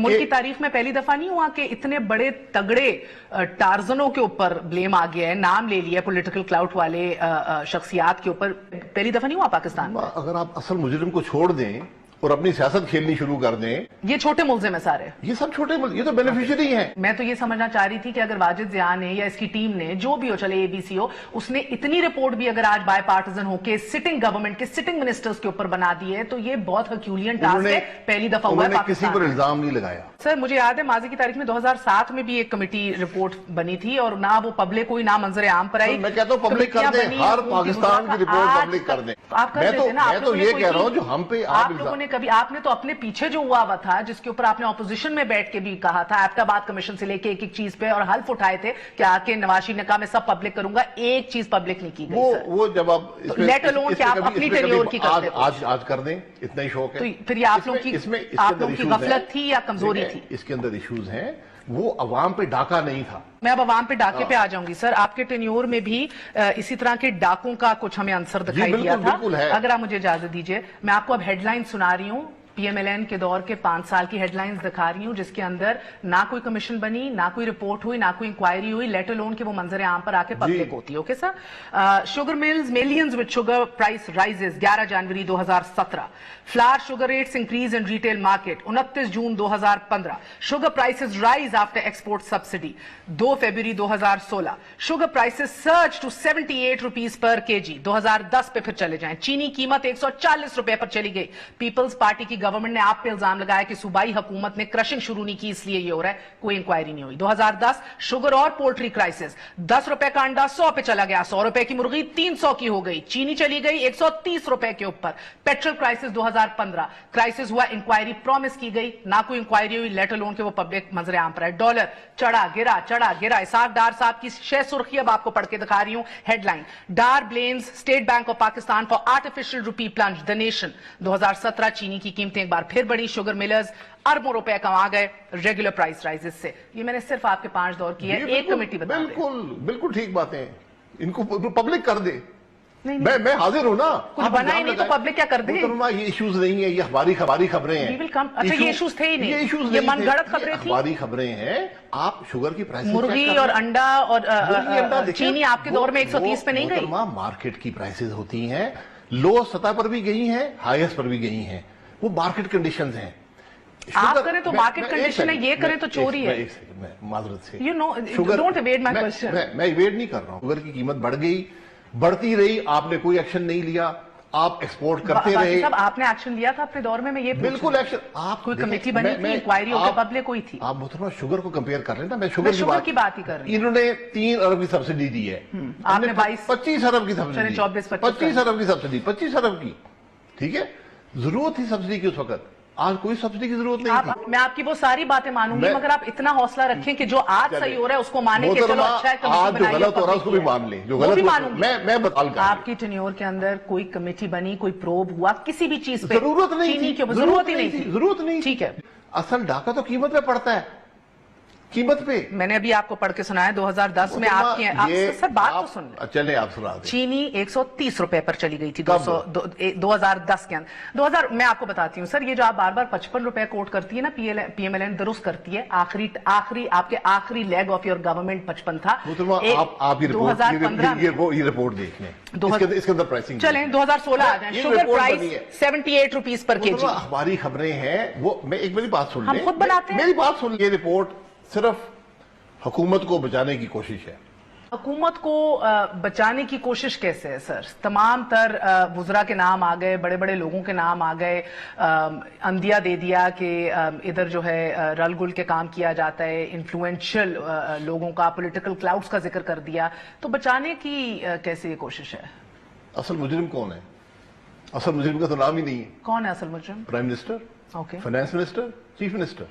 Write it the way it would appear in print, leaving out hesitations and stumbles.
मुल्क की तारीख में पहली दफा नहीं हुआ कि इतने बड़े तगड़े टार्जनों के ऊपर ब्लेम आ गया है, नाम ले लिया पॉलिटिकल क्लाउट वाले शख्सियात के ऊपर, पहली दफा नहीं हुआ पाकिस्तान में। अगर आप असल मुजरिम को छोड़ दें और अपनी सियासत खेलनी शुरू कर दें, ये छोटे मुल्जिम है सारे, ये सब छोटे ये तो बेनिफिशियरी हैं। मैं तो ये समझना चाह रही थी कि अगर वाजिद ज़िया ने या इसकी टीम ने, जो भी हो, चले एबीसी हो, उसने इतनी रिपोर्ट भी अगर आज बाय पार्टिजन होके सिटिंग गवर्नमेंट के सिटिंग मिनिस्टर्स के ऊपर बना दी है, तो ये बहुत हक्यूलियन टास्क है, पहली दफा हुआ है। किसी पर इल्जाम नहीं लगाया। सर मुझे याद है माजी की तारीख में 2007 में भी एक कमेटी रिपोर्ट बनी थी और ना वो पब्लिक कोई ना मंजर आम पर आई। मैं कहता हूँ पब्लिक कर दे, हर पाकिस्तान की रिपोर्ट पब्लिक कर दे। आप कर देते ना, मैं तो ये कह रहा हूँ जो हम पे आप लोगों ने कभी, आपने तो अपने पीछे जो हुआ था, जिसके ऊपर आपने ऑपोजिशन में बैठ के भी कहा था, एबटाबाद कमीशन से लेके एक एक चीज पे और हल्फ उठाए थे कि आके नवाज शरीफ ने कहा मैं सब पब्लिक करूंगा, एक चीज पब्लिक नहीं की गई। वो जब आप लेट अलोन कि आप अपनी टेन्योर की करते आज कर दें, इतना ही शौक है। तो फिर ये आप लोगों की गफलत थी या कमजोरी थी? इसके अंदर इश्यूज हैं, वो अवाम पे डाका नहीं था। मैं अब अवाम पे डाके पे आ जाऊंगी। सर आपके टेन्योर में भी इसी तरह के डाकों का कुछ हमें आंसर दिखाई दिया था। अगर आप मुझे इजाजत दीजिए, मैं आपको अब हेडलाइन सुना रही हूँ, पीएमएलएन के दौर के 5 साल की हेडलाइंस दिखा रही हूं, जिसके अंदर ना कोई कमीशन बनी, ना कोई रिपोर्ट हुई, ना कोई इंक्वायरी हुई, लेट अलोन के वो मंजर आम पर आके पब्लिक होती है। Okay sir. Sugar mills, millions with sugar price rises 11 January 2017। Flower sugar rates increase in retail market 29 June 2015। Sugar prices rise after export subsidy 2 February 2016। Sugar prices surge to 78 rupees per kg 2010 पे फिर चले जाएं। चीनी कीमत 140 रुपए पर चली गई। पीपल्स पार्टी की गवर्नमेंट ने आप पे इल्जाम लगाया कि सूबाई हुकूमत ने क्रशिंग शुरू नहीं की, इसलिए ये हो रहा है, कोई इंक्वायरी नहीं हुई। 2010 शुगर और पोल्ट्री क्राइसिस, 10 रुपए का अंडा 100 पे चला गया, 100 रुपए की मुर्गी 300 की हो गई, चीनी चली गई 130 रुपए के ऊपर। पेट्रोल क्राइसिस 2015 क्राइसिस हुआ, इंक्वायरी प्रॉमिस की गई, ना कोई इंक्वायरी हुई, लेट अलोन के वो पब्लिक मंजरे आम पर है। डॉलर चढ़ा गिरा। इसाक डार साहब की 6 सुर्खी अब आपको पढ़ के दिखा रही हूं। Headline, Dar blames state bank of Pakistan for artificial rupee plunge the nation. 2017 चीनी की कीमतें एक बार फिर बढ़ी, शुगर मिलर्स अरबों रुपए कमा गए रेगुलर प्राइस राइजेस से। ये मैंने सिर्फ आपके 5 दौर की है, एक कमेटी बता बिल्कुल ठीक बातें, इनको पब्लिक कर दे। नहीं, मैं हाजिर हूं ना, कुछ बना ही नहीं तो पब्लिक क्या कर दे? ये इश्यूज नहीं है, ये हमारी खबरें हैं। अच्छा ये इश्यूज थे ही नहीं, ये मनगढ़ंत खबरें थी, हमारी खबरें हैं। आप शुगर की प्राइस, मुर्गी और अंडा और चीनी आपके दौर में 130 पे नहीं गई। मार्केट की प्राइसेस होती हैं, लो सतह पर भी गई हैं, हाईएस्ट पर भी गई हैं, वो मार्केट कंडीशंस हैं। आप करें तो मार्केट कंडीशन है, ये करें तो चोरी है। एक सेकंड, मैं माजरत से, you know, don't evade my question. मैं इवेड नहीं कर रहा हूं। शुगर की कीमत बढ़ गई, बढ़ती रही, आपने कोई एक्शन नहीं लिया, आप एक्सपोर्ट करते रहे। सब आपने एक्शन लिया था अपने दौर में, मैं ये बिल्कुल एक्शन, आप कोई कमेटी बनी थी, इंक्वायरी होकर पब्लिक हुई थी। आप मुझे शुगर को कंपेयर कर लेना, मैं शुगर की बात ही कर रही हूं। इन्होंने 3 अरब की सब्सिडी दी है, आपने 25 अरब की सब्सिडी, 25 अरब की सब्सिडी, 25 अरब की, ठीक है। जरूरत थी सब्सिडी की उस वक्त, आज कोई सब्सिडी की जरूरत नहीं थी। मैं आपकी वो सारी बातें मानूंगी, मगर आप इतना हौसला रखें कि जो आज सही हो रहा है उसको माने कि चलो अच्छा है, आज जो गलत हो रहा है उसको भी मान ले, जो गलत मैं बता। आपकी टेन्योर के अंदर कोई कमेटी बनी, कोई प्रोब हुआ किसी भी चीज पे? जरूरत नहीं थी, जरूरत ही नहीं थी, जरूरत नहीं। ठीक है, असल डाका तो कीमत पे पड़ता है, कीमत पे। मैंने अभी आपको पढ़ के सुनाया 2010 में आपकी सर बात तो सुन ले। चले आप सुना दें। चीनी 130 रुपए पर चली गई थी 2010 के अंदर। 2000 मैं आपको बताती हूँ सर, ये जो आप बार बार 55 रुपए कोट करती है ना, पीएमएलएन दुरुस्त करती है, आखिरी आपके आखिरी लेग ऑफ योर गवर्नमेंट 55 था। आप ये 2015 देख लें, इसके अंदर प्राइसिंग चलें 2016 आ जाए। Sugar price 78 rupees per KG. हमारी खबरें हैं वो, मैं एक मेरी बात सुन, हम खुद बनाते हैं। मेरी बात सुन, ये रिपोर्ट सिर्फ हुकूमत को बचाने की कोशिश है। हुकूमत को बचाने की कोशिश कैसे है सर? तमाम तर वुज़रा के नाम आ गए, बड़े बड़े लोगों के नाम आ गए, अंदिया दे दिया कि इधर जो है रलगुल के काम किया जाता है, इन्फ्लुएंशियल लोगों का, पॉलिटिकल क्लाउड्स का जिक्र कर दिया, तो बचाने की कैसे ये कोशिश है? असल मुजरिम कौन है? असल मुजरिम का तो नाम ही नहीं है। कौन है असल मुजरिम? Prime minister, okay, finance minister, chief minister.